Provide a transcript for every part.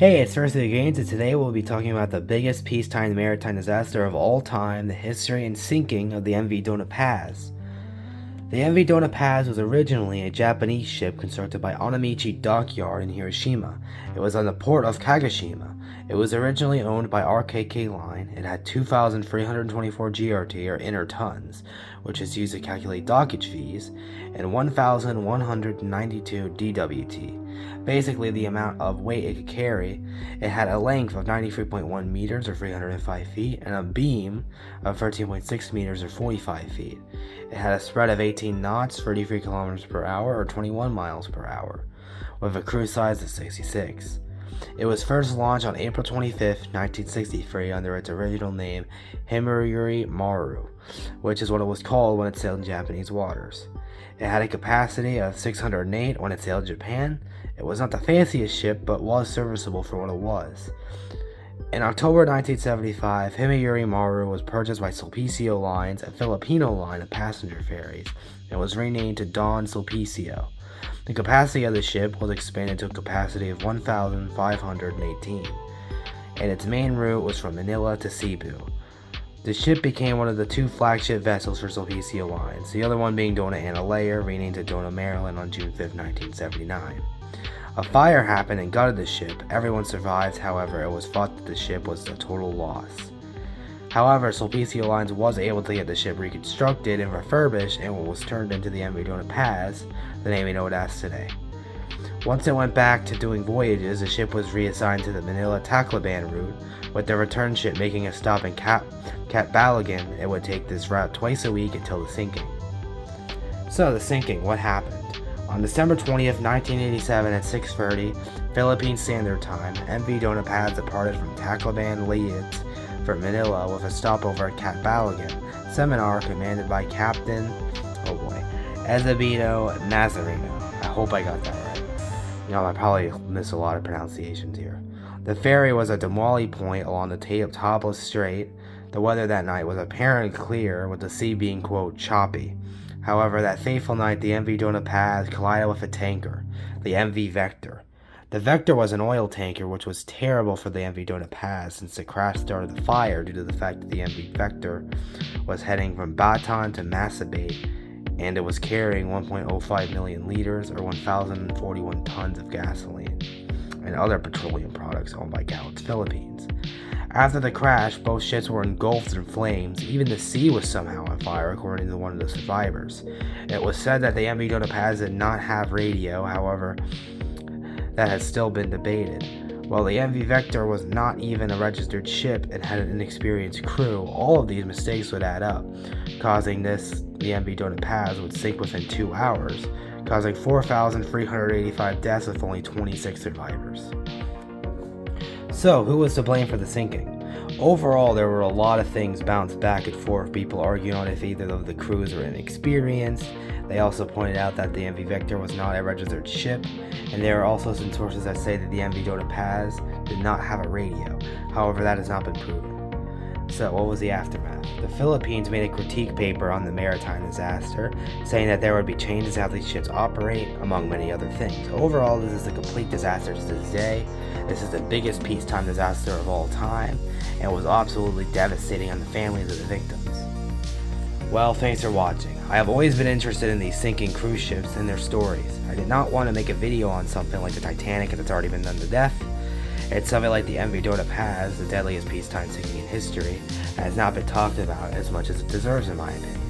Hey, it's Thursday Games, and today we'll be talking about the biggest peacetime maritime disaster of all time, the history and sinking of the MV Dona Paz. The MV Dona Paz was originally a Japanese ship constructed by Onamichi Dockyard in Hiroshima. It was on the port of Kagoshima. It was originally owned by RKK Line. It had 2,324 GRT, or inner tons, which is used to calculate dockage fees, and 1,192 DWT, basically the amount of weight it could carry. It had a length of 93.1 meters, or 305 feet, and a beam of 13.6 meters, or 45 feet. It had a spread of 18 knots, 33 kilometers per hour, or 21 miles per hour, with a crew size of 66. It was first launched on April 25, 1963, under its original name, Himeyuri Maru, which is what it was called when it sailed in Japanese waters. It had a capacity of 608 when it sailed Japan. It was not the fanciest ship, but was serviceable for what it was. In October 1975, Himeyuri Maru was purchased by Sulpicio Lines, a Filipino line of passenger ferries, and was renamed to Don Sulpicio. The capacity of the ship was expanded to a capacity of 1,518, and its main route was from Manila to Cebu. The ship became one of the two flagship vessels for Sulpicio Lines, the other one being Dona Analea, renamed to Dona Maryland on June 5, 1979. A fire happened and gutted the ship. Everyone survived, however, it was thought that the ship was a total loss. However, Sulpicio Lines was able to get the ship reconstructed and refurbished, and was turned into the MV Dona Paz, the name we know it as today. Once it went back to doing voyages, the ship was reassigned to the Manila-Tacloban route, with the return ship making a stop in Catbalogan. It would take this route twice a week until the sinking. So, the sinking, what happened? On December 20th, 1987 at 6:30 Philippine Standard Time, MV Dona Paz departed from Tacloban, Leyte for Manila with a stopover at Catbalogan. Seminar commanded by Captain, Ezebito Nazareno. I hope I got that right. I probably missed a lot of pronunciations here. The ferry was at Damwali Point along the Topless Strait. The weather that night was apparently clear, with the sea being, quote, choppy. However, that fateful night, the MV Dona Paz collided with a tanker, the MV Vector. The Vector was an oil tanker, which was terrible for the MV Dona Paz, since the crash started the fire due to the fact that the MV Vector was heading from Bataan to Masabate, and it was carrying 1.05 million liters, or 1,041 tons of gasoline and other petroleum products owned by Galax Philippines. After the crash, both ships were engulfed in flames. Even the sea was somehow on fire, according to one of the survivors. It was said that the MV Dona Paz did not have radio, however, that has still been debated. While the MV Vector was not even a registered ship and had an inexperienced crew, all of these mistakes would add up, causing the MV Dona Paz would sink within 2 hours, causing 4,385 deaths with only 26 survivors. So, who was to blame for the sinking? Overall, there were a lot of things bounced back and forth, people arguing on if either of the crews were inexperienced. They also pointed out that the MV Vector was not a registered ship, and there are also some sources that say that the MV Dona Paz did not have a radio. However, that has not been proven. So, what was the aftermath? The Philippines made a critique paper on the maritime disaster, saying that there would be changes how these ships operate, among many other things. Overall, this is a complete disaster to this day. This is the biggest peacetime disaster of all time, and was absolutely devastating on the families of the victims. Well, thanks for watching. I have always been interested in these sinking cruise ships and their stories. I did not want to make a video on something like the Titanic that's already been done to death. It's something like the MV Dona Paz, the deadliest peacetime sinking in history, that has not been talked about as much as it deserves, in my opinion.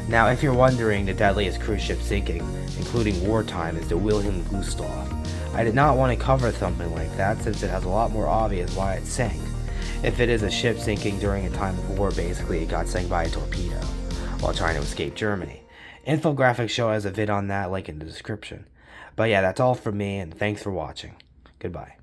Now, if you're wondering, the deadliest cruise ship sinking, including wartime, is the Wilhelm Gustloff. I did not want to cover something like that, since it has a lot more obvious why it sank. If it is a ship sinking during a time of war, basically it got sank by a torpedo while trying to escape Germany. Infographics show has a vid on that, link in the description. But yeah, that's all from me, and thanks for watching. Goodbye.